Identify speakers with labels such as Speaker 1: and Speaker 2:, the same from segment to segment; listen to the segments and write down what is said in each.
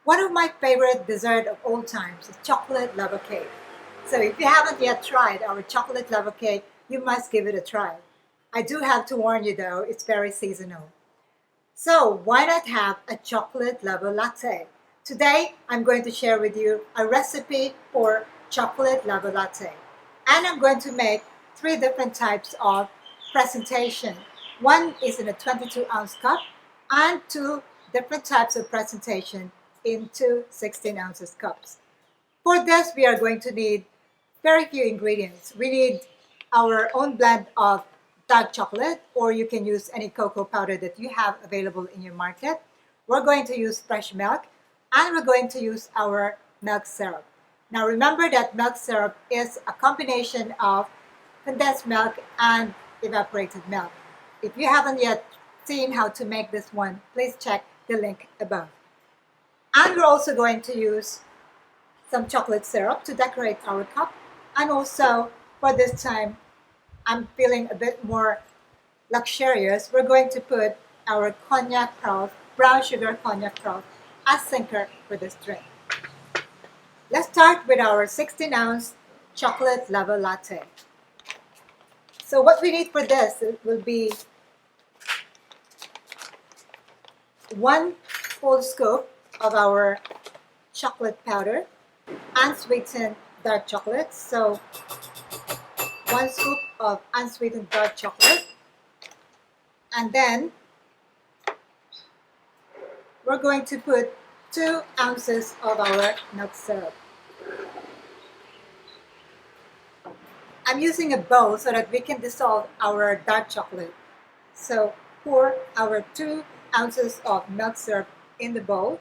Speaker 1: One of my favorite dessert of all times is chocolate lava cake. So if you haven't yet tried our chocolate lava cake, you must give it a try. I do have to warn you though, it's very seasonal. So why not have a chocolate lava latte? Today, I'm going to share with you a recipe for chocolate lava latte. And I'm going to make three different types of presentation. One is in a 22-ounce cup and two different types of presentation in two 16 ounces cups. For this, we are going to need very few ingredients. We need our own blend of dark chocolate, or you can use any cocoa powder that you have available in your market. We're going to use fresh milk, and we're going to use our milk syrup. Now remember that milk syrup is a combination of condensed milk and evaporated milk. If you haven't yet seen how to make this one, please check the link above. And we're also going to use some chocolate syrup to decorate our cup. And also, for this time, I'm feeling a bit more luxurious. We're going to put our cognac pearls, brown sugar cognac pearls, as sinker for this drink. Let's start with our 16-ounce chocolate lava latte. So what we need for this will be 1 full scoop of our chocolate powder, unsweetened dark chocolate. So 1 scoop of unsweetened dark chocolate. And then we're going to put 2 ounces of our milk syrup. I'm using a bowl so that we can dissolve our dark chocolate. So pour our 2 ounces of milk syrup in the bowl.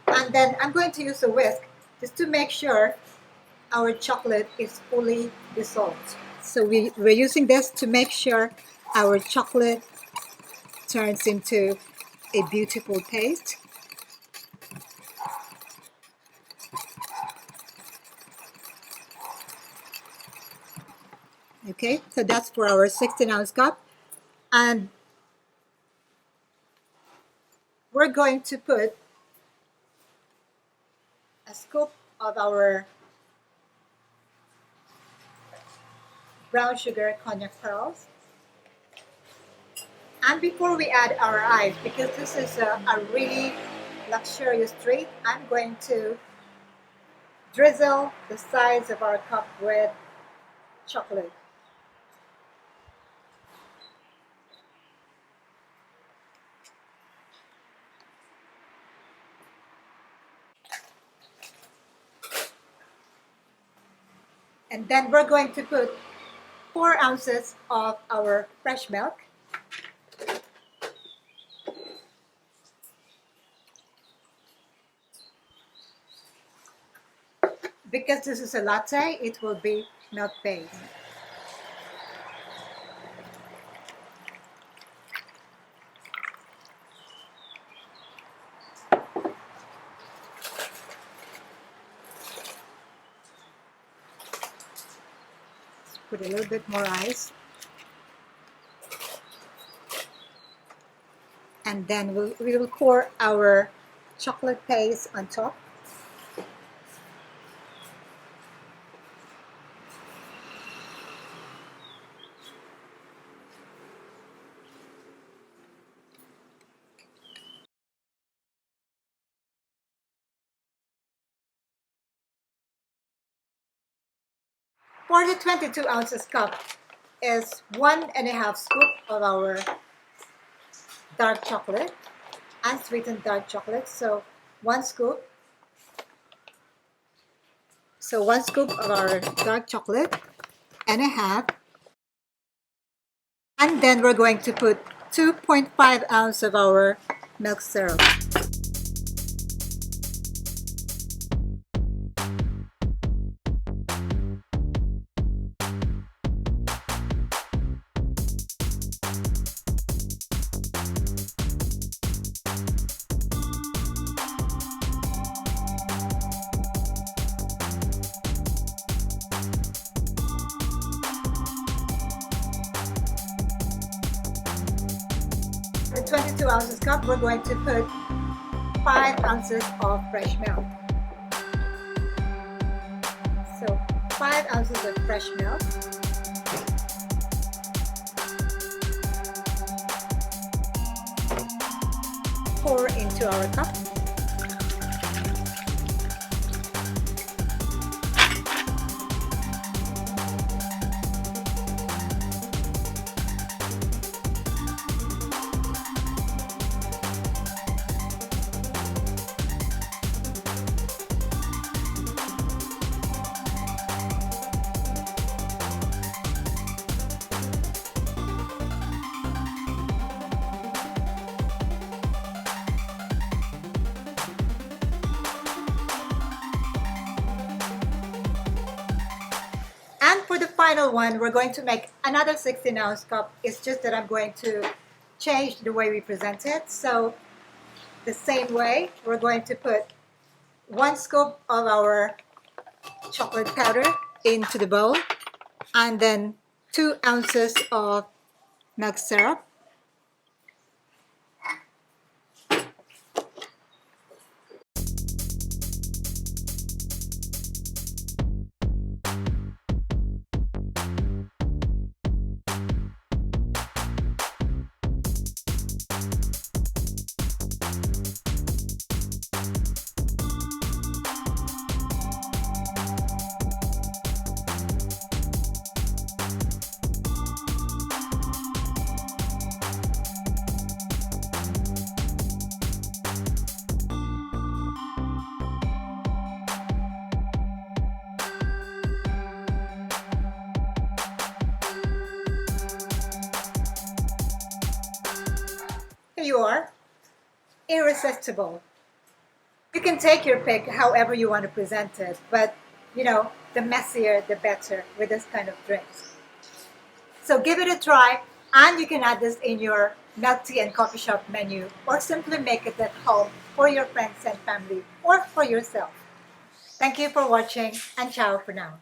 Speaker 1: And then I'm going to use a whisk just to make sure our chocolate is fully dissolved. So we're using this to make sure our chocolate turns into a beautiful paste. Okay, so that's for our 16-ounce cup. And we're going to put a scoop of our brown sugar cognac pearls. And before we add our ice, because this is a really luxurious treat, I'm going to drizzle the sides of our cup with chocolate. And then we're going to put 4 ounces of our fresh milk. Because this is a latte, it will be milk-based. Put a little bit more ice. And then we will pour our chocolate paste on top. For the 22 ounces cup is 1.5 scoop of our dark chocolate, unsweetened dark chocolate. So 1 scoop. So 1 scoop of our dark chocolate and a half. And then we're going to put 2.5 ounces of our milk syrup. The 22 ounces cup, we're going to put 5 ounces of fresh milk. So 5 ounces of fresh milk. Pour into our cup. And for the final one, we're going to make another 16-ounce cup. It's just that I'm going to change the way we present it. So the same way, we're going to put 1 scoop of our chocolate powder into the bowl, and then 2 ounces of milk syrup. Here you are, irresistible. You can take your pick however you want to present it, but you know, the messier the better with this kind of drinks. So give it a try, and you can add this in your milk tea and coffee shop menu, or simply make it at home for your friends and family, or for yourself. Thank you for watching, and ciao for now.